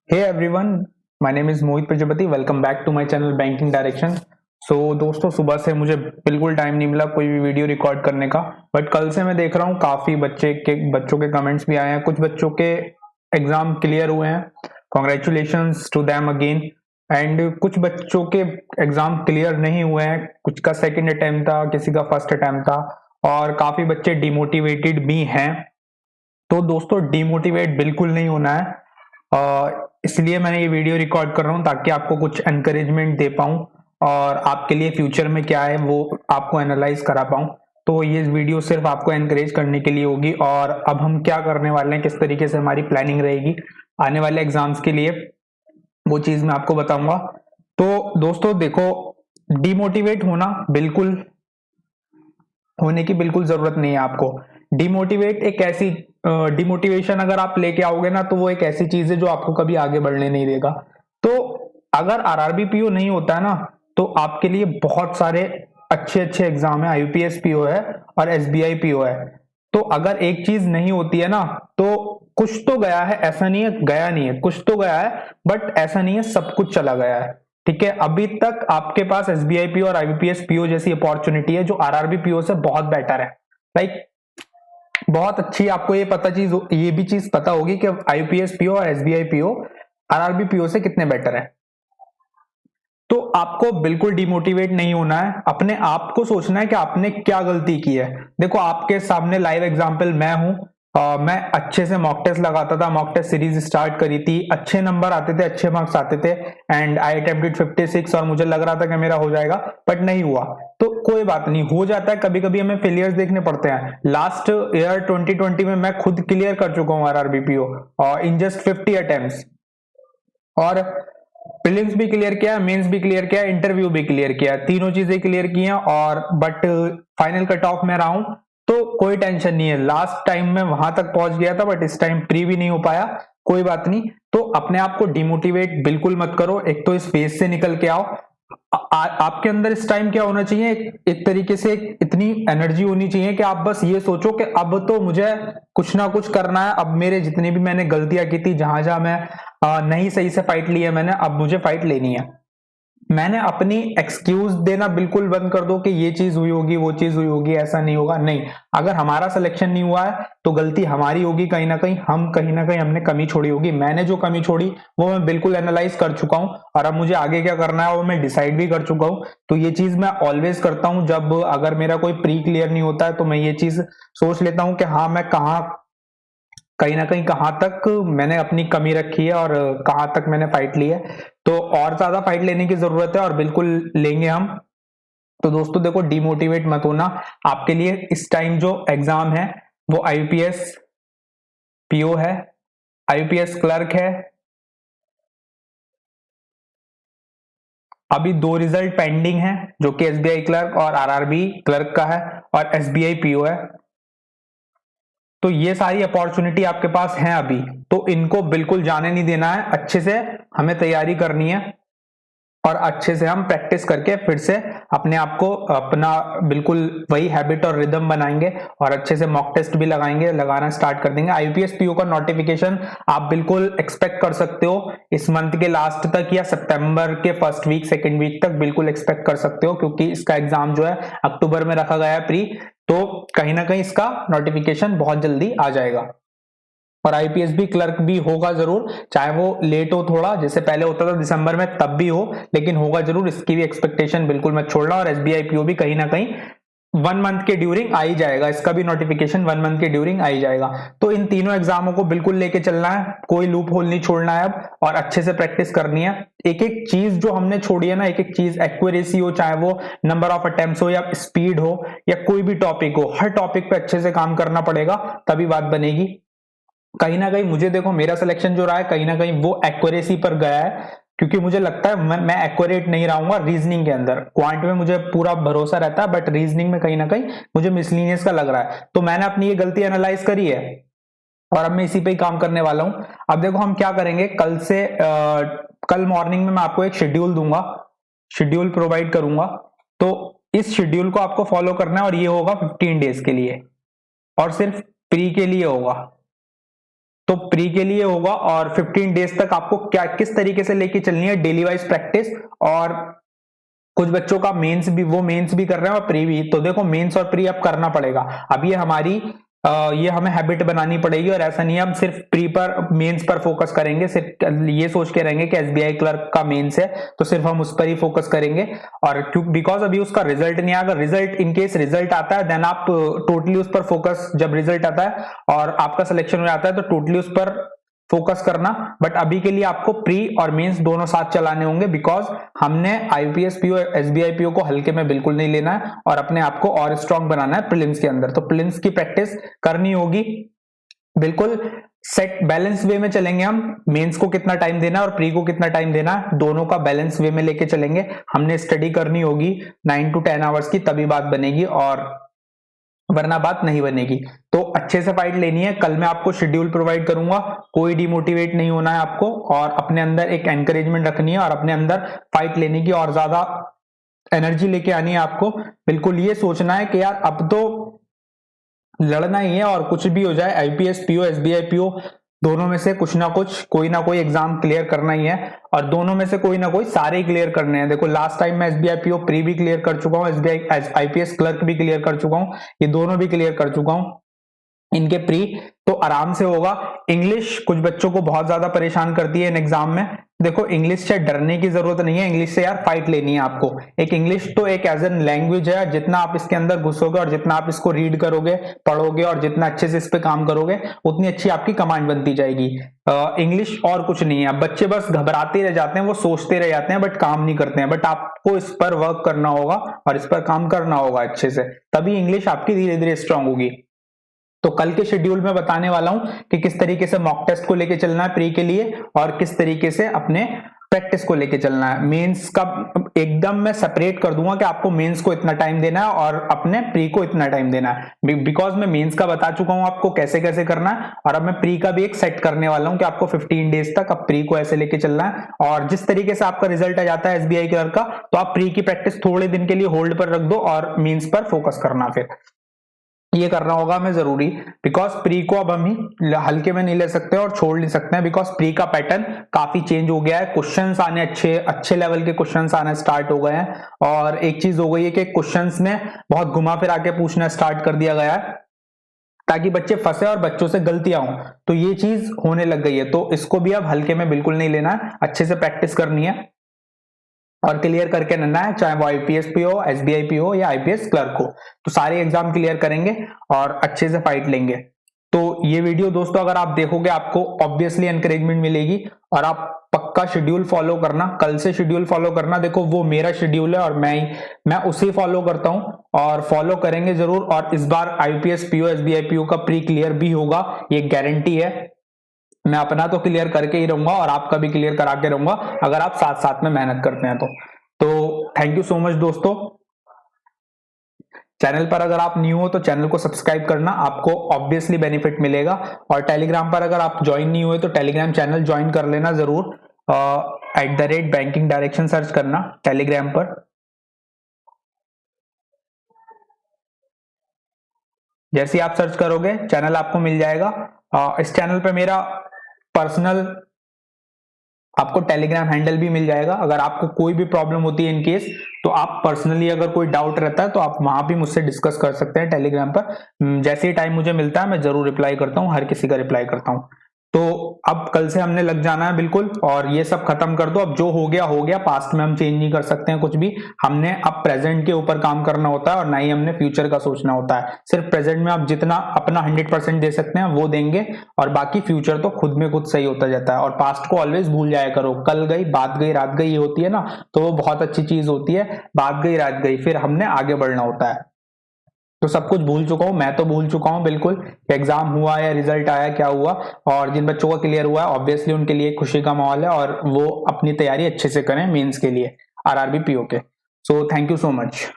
Hey everyone, my name is Mohit Prajapati. Welcome back to my channel banking direction. दोस्तों, सुबह से मुझे बिल्कुल टाइम नहीं मिला कोई भी वीडियो रिकॉर्ड करने का, बट कल से मैं देख रहा हूँ काफी बच्चों के कमेंट्स भी आए हैं। कुछ बच्चों के एग्जाम क्लियर हुए हैं, congratulations to them again. And कुछ बच्चों के एग्जाम क्लियर नहीं हुए हैं, कुछ का सेकंड अटेम्प्ट था, किसी का फर्स्ट अटेम्प्ट था, और काफी बच्चे डिमोटिवेटेड भी हैं। तो दोस्तों, डिमोटिवेट बिल्कुल नहीं होना है। इसलिए मैंने ये वीडियो रिकॉर्ड कर रहा हूँ ताकि आपको कुछ एनकरेजमेंट दे पाऊँ और आपके लिए फ्यूचर में क्या है वो आपको एनालाइज करा पाऊँ। तो ये वीडियो सिर्फ आपको एनकरेज करने के लिए होगी। और अब हम क्या करने वाले हैं, किस तरीके से हमारी प्लानिंग रहेगी आने वाले एग्जाम्स के लिए, वो चीज मैं आपको बताऊंगा। तो दोस्तों देखो, डिमोटिवेट होने की बिल्कुल जरूरत नहीं है आपको। डिमोटिवेशन अगर आप लेके आओगे ना, तो वो एक ऐसी चीज है जो आपको कभी आगे बढ़ने नहीं देगा। तो अगर आरआरबी पीओ नहीं होता है ना, तो आपके लिए बहुत सारे अच्छे अच्छे एग्जाम है। आईयूपीएस पीओ है और एसबीआई पीओ है। तो अगर एक चीज नहीं होती है ना, तो कुछ तो गया है, ऐसा नहीं है गया नहीं है, कुछ तो गया है, बट ऐसा नहीं है सब कुछ चला गया है। ठीक है, अभी तक आपके पास एसबीआई पीओ और आईबीपीएस पीओ जैसी अपॉर्चुनिटी है जो आरआरबी पीओ से बहुत बेटर है। लाइक बहुत अच्छी आपको ये भी चीज पता होगी कि आईपीएस पीओ और एसबीआई पीओ आरआरबी पीओ से कितने बेटर है। तो आपको बिल्कुल डिमोटिवेट नहीं होना है, अपने आप को सोचना है कि आपने क्या गलती की है। देखो, आपके सामने लाइव एग्जांपल मैं हूं। मैं अच्छे से मॉक टेस्ट लगाता था, मॉक टेस्ट सीरीज स्टार्ट करी थी, अच्छे नंबर आते थे, अच्छे मार्क्स आते थे, एंड आई अटेम्प्टेड 56 और मुझे लग रहा था कि मेरा हो जाएगा, बट नहीं हुआ। तो कोई बात नहीं, हो जाता है, कभी कभी हमें फेलियर्स देखने पड़ते हैं। लास्ट ईयर 2020 में मैं खुद क्लियर कर चुका हूँ आरआरबीपीओ इन जस्ट 50 अटेम्प्ट्स, और प्रीलिम्स भी क्लियर किया, मेंस भी क्लियर किया, इंटरव्यू भी क्लियर किया, तीनों चीजें क्लियर की हैं। और बट फाइनल कट ऑफ में रहा हूं, तो कोई टेंशन नहीं है। लास्ट टाइम में वहां तक पहुंच गया था, बट इस टाइम प्री भी नहीं हो पाया, कोई बात नहीं। तो अपने आप को डिमोटिवेट बिल्कुल मत करो। एक तो इस फेज से निकल के आओ। आपके अंदर इस टाइम क्या होना चाहिए, एक तरीके से इतनी एनर्जी होनी चाहिए कि आप बस ये सोचो कि अब तो मुझे कुछ ना कुछ करना है। अब मेरे जितनी भी मैंने गलतियां की थी, जहां जहां मैं नहीं सही से फाइट ली है मैंने, अब मुझे फाइट लेनी है। मैंने अपनी एक्सक्यूज देना बिल्कुल बंद कर दो कि ये चीज हुई होगी, वो चीज हुई होगी, ऐसा नहीं होगा। नहीं, अगर हमारा सिलेक्शन नहीं हुआ है तो गलती हमारी होगी। कहीं ना कहीं हमने कमी छोड़ी होगी। मैंने जो कमी छोड़ी वो मैं बिल्कुल एनालाइज कर चुका हूं, और अब मुझे आगे क्या करना है वो मैं डिसाइड भी कर चुका हूं। तो ये चीज मैं ऑलवेज करता हूं, जब अगर मेरा कोई प्री क्लियर नहीं होता है तो मैं ये चीज सोच लेता हूं कि हाँ, मैं कहीं ना कहीं कहां तक मैंने अपनी कमी रखी है और कहां तक मैंने फाइट ली है। तो और ज्यादा फाइट लेने की जरूरत है, और बिल्कुल लेंगे हम। तो दोस्तों देखो, डिमोटिवेट मत होना। आपके लिए इस टाइम जो एग्जाम है वो आईपीएस पीओ है, आईपीएस क्लर्क है। अभी दो रिजल्ट पेंडिंग है, जो कि एसबीआई क्लर्क और आरआरबी क्लर्क का है, और एसबीआई पीओ है। तो ये सारी अपॉर्चुनिटी आपके पास है अभी, तो इनको बिल्कुल जाने नहीं देना है। अच्छे से हमें तैयारी करनी है, और अच्छे से हम प्रैक्टिस करके फिर से अपने आप को अपना बिल्कुल वही हैबिट और रिदम बनाएंगे, और अच्छे से मॉक टेस्ट भी लगाना स्टार्ट कर देंगे। आईपीएस पीओ का नोटिफिकेशन आप बिल्कुल एक्सपेक्ट कर सकते हो इस मंथ के लास्ट तक, या सितंबर के फर्स्ट वीक सेकेंड वीक तक बिल्कुल एक्सपेक्ट कर सकते हो, क्योंकि इसका एग्जाम जो है अक्टूबर में रखा गया है प्री। तो कहीं ना कहीं इसका नोटिफिकेशन बहुत जल्दी आ जाएगा। और आईपीएस भी क्लर्क भी होगा जरूर, चाहे वो लेट हो थोड़ा, जैसे पहले होता था दिसंबर में, तब भी हो, लेकिन होगा जरूर। इसकी भी एक्सपेक्टेशन बिल्कुल मत छोड़ना। और एसबीआई पीओ भी कहीं ना कहीं 1 मंथ के ड्यूरिंग आ ही जाएगा, इसका भी नोटिफिकेशन 1 मंथ के ड्यूरिंग आ ही जाएगा। तो इन तीनों एग्जामों को बिल्कुल लेके चलना है, कोई लूप होल नहीं छोड़ना है अब, और अच्छे से प्रैक्टिस करनी है। एक एक चीज जो हमने छोड़ी है ना, एक एक चीज, एक्यूरेसी हो, चाहे वो नंबर ऑफ अटेम्प्ट्स हो, या स्पीड हो, या कोई भी टॉपिक हो, हर टॉपिक पे अच्छे से काम करना पड़ेगा, तभी बात बनेगी। कहीं ना कहीं मुझे देखो, मेरा सिलेक्शन जो रहा है कहीं ना कहीं वो एक्यूरेसी पर गया है, क्योंकि मुझे लगता है मैं एक्यूरेट नहीं रहूंगा रीजनिंग के अंदर। क्वांट में मुझे पूरा भरोसा रहता है, बट रीजनिंग में कहीं ना कहीं मुझे मिसलीनियस का लग रहा है। तो मैंने अपनी ये गलती एनालाइज करी है, और अब मैं इसी पे ही काम करने वाला हूं। अब देखो हम क्या करेंगे, कल मॉर्निंग में मैं आपको एक शेड्यूल दूंगा, शेड्यूल प्रोवाइड करूंगा। तो इस शेड्यूल को आपको फॉलो करना है, और ये होगा 15 डेज के लिए, और सिर्फ प्री के लिए होगा। तो प्री के लिए होगा, और 15 डेज तक आपको क्या किस तरीके से लेके चलनी है, डेली वाइज प्रैक्टिस। और कुछ बच्चों का मेंस भी, वो मेंस भी कर रहे हैं और प्री भी, तो देखो मेंस और प्री अब करना पड़ेगा। अब ये हमारी ये हमें हैबिट बनानी पड़ेगी, और ऐसा नहीं है हम सिर्फ प्री पर मेंस पर फोकस करेंगे, सिर्फ ये सोच के रहेंगे कि एसबीआई क्लर्क का मेंस है तो सिर्फ हम उस पर ही फोकस करेंगे। और क्यों, बिकॉज अभी उसका रिजल्ट नहीं आया। अगर रिजल्ट इन केस रिजल्ट आता है देन आप टोटली उस पर फोकस, जब रिजल्ट आता है और आपका सिलेक्शन हो जाता है तो टोटली उस पर फोकस करना। बट अभी के लिए आपको प्री और मेंस दोनों साथ चलाने होंगे, बिकॉज हमने आईपीएस पीओ एसबीआई पीओ को हल्के में बिल्कुल नहीं लेना है और अपने आप को और स्ट्रांग बनाना है प्रीलिम्स के अंदर। तो प्रीलिम्स की प्रैक्टिस करनी होगी, बिल्कुल सेट बैलेंस वे में चलेंगे हम। मेंस को कितना टाइम देना है और प्री को कितना टाइम देना है, दोनों का बैलेंस वे में लेके चलेंगे। हमने स्टडी करनी होगी 9 to 10 आवर्स की, तभी बात बनेगी, और वरना बात नहीं बनेगी। तो अच्छे से फाइट लेनी है। कल मैं आपको शेड्यूल प्रोवाइड करूंगा, कोई डिमोटिवेट नहीं होना है आपको, और अपने अंदर एक एनकरेजमेंट रखनी है और अपने अंदर फाइट लेने की और ज्यादा एनर्जी लेके आनी है आपको। बिल्कुल ये सोचना है कि यार अब तो लड़ना ही है, और कुछ भी हो जाए आईपीएस पीओ एसबीआई पीओ दोनों में से कुछ ना कुछ, कोई ना कोई एग्जाम क्लियर करना ही है, और दोनों में से कोई ना कोई सारे ही क्लियर करने हैं। देखो लास्ट टाइम मैं एसबीआई पीओ प्री भी क्लियर कर चुका हूँ, एसबीआई आईपीएस क्लर्क भी क्लियर कर चुका हूँ, ये दोनों भी क्लियर कर चुका हूँ इनके प्री, तो आराम से होगा। इंग्लिश कुछ बच्चों को बहुत ज्यादा परेशान करती है इन एग्जाम में। देखो इंग्लिश से डरने की जरूरत नहीं है, इंग्लिश से यार फाइट लेनी है आपको। एक इंग्लिश तो एक एज एन लैंग्वेज है, जितना आप इसके अंदर घुसोगे और जितना आप इसको रीड करोगे पढ़ोगे और जितना अच्छे से इस पे काम करोगे उतनी अच्छी आपकी कमांड बनती जाएगी। इंग्लिश और कुछ नहीं है। बच्चे बस घबराते रह जाते हैं, वो सोचते रह जाते हैं बट काम नहीं करते हैं। बट आपको इस पर वर्क करना होगा और इस पर काम करना होगा अच्छे से, तभी इंग्लिश आपकी धीरे धीरे स्ट्रांग होगी। तो कल के शेड्यूल में बताने वाला हूं कि किस तरीके से मॉक टेस्ट को लेके चलना है प्री के लिए, और किस तरीके से अपने प्रैक्टिस को लेके चलना है। मेंस का एकदम मैं सेपरेट कर दूंगा कि आपको मेंस को इतना टाइम देना है और अपने प्री को इतना टाइम देना है, बिकॉज मैं मेंस का बता चुका हूं आपको कैसे कैसे करना है, और अब मैं प्री का भी एक सेट करने वाला हूं कि आपको 15 डेज तक अब प्री को ऐसे लेके चलना है। और जिस तरीके से आपका रिजल्ट आ जाता है एसबीआई क्लर्क का, तो आप प्री की प्रैक्टिस थोड़े दिन के लिए होल्ड पर रख दो और मेंस पर फोकस करना, फिर ये करना होगा हमें जरूरी। बिकॉज प्री को अब हम ही हल्के में नहीं ले सकते और छोड़ नहीं सकते हैं, बिकॉज प्री का पैटर्न काफी चेंज हो गया है। क्वेश्चंस आने अच्छे लेवल के क्वेश्चंस आने स्टार्ट हो गए हैं, और एक चीज हो गई है कि क्वेश्चंस में बहुत घुमा फिरा के पूछना स्टार्ट कर दिया गया है ताकि बच्चे फंसे और बच्चों से गलतियां हों। तो ये चीज होने लग गई है, तो इसको भी अब हल्के में बिल्कुल नहीं लेना है, अच्छे से प्रैक्टिस करनी है और क्लियर करके रहना है, चाहे वो आईपीएस पी हो, एसबीआई पी हो या आईपीएस क्लर्क हो। तो सारे एग्जाम क्लियर करेंगे और अच्छे से फाइट लेंगे। तो ये वीडियो दोस्तों अगर आप देखोगे आपको ऑब्वियसली एनकरेजमेंट मिलेगी, और आप पक्का शेड्यूल फॉलो करना, कल से शेड्यूल फॉलो करना। देखो वो मेरा शेड्यूल है और मैं उसे फॉलो करता हूं, और फॉलो करेंगे जरूर। और इस बार आईपीएस पीओ एसबीआई पीओ का प्री क्लियर भी होगा, ये गारंटी है। मैं अपना तो क्लियर करके ही रहूंगा और आपका भी क्लियर करा के रहूंगा अगर आप साथ साथ में मेहनत करते हैं तो थैंक यू सो मच दोस्तों। चैनल पर अगर आप न्यू हो तो चैनल को सब्सक्राइब करना, आपको ऑब्वियसली बेनिफिट मिलेगा। और टेलीग्राम पर अगर आप ज्वाइन नहीं हुए तो टेलीग्राम चैनल ज्वाइन कर लेना जरूर, @बैंकिंग डायरेक्शन सर्च करना टेलीग्राम पर। जैसे आप सर्च करोगे चैनल आपको मिल जाएगा। इस चैनल पे मेरा पर्सनल आपको टेलीग्राम हैंडल भी मिल जाएगा। अगर आपको कोई भी प्रॉब्लम होती है इन केस, तो आप पर्सनली अगर कोई डाउट रहता है तो आप वहां भी मुझसे डिस्कस कर सकते हैं टेलीग्राम पर। जैसे ही टाइम मुझे मिलता है मैं जरूर रिप्लाई करता हूँ, हर किसी का रिप्लाई करता हूँ। तो अब कल से हमने लग जाना है बिल्कुल, और ये सब खत्म कर दो। अब जो हो गया, पास्ट में हम चेंज नहीं कर सकते हैं कुछ भी। हमने अब प्रेजेंट के ऊपर काम करना होता है और ना ही हमने फ्यूचर का सोचना होता है। सिर्फ प्रेजेंट में आप जितना अपना 100% दे सकते हैं वो देंगे, और बाकी फ्यूचर तो खुद में खुद सही होता जाता है। और पास्ट को ऑलवेज भूल जाया करो। कल गई बात गई रात गई, ये होती है ना, तो वो बहुत अच्छी चीज होती है। बात गई रात गई, फिर हमने आगे बढ़ना होता है। तो सब कुछ भूल चुका हूं, मैं तो भूल चुका हूं बिल्कुल, एग्जाम हुआ या रिजल्ट आया क्या हुआ। और जिन बच्चों का क्लियर हुआ है ऑब्वियसली उनके लिए खुशी का माहौल है, और वो अपनी तैयारी अच्छे से करें मेंस के लिए आरआरबी पीओ के। So thank you so much.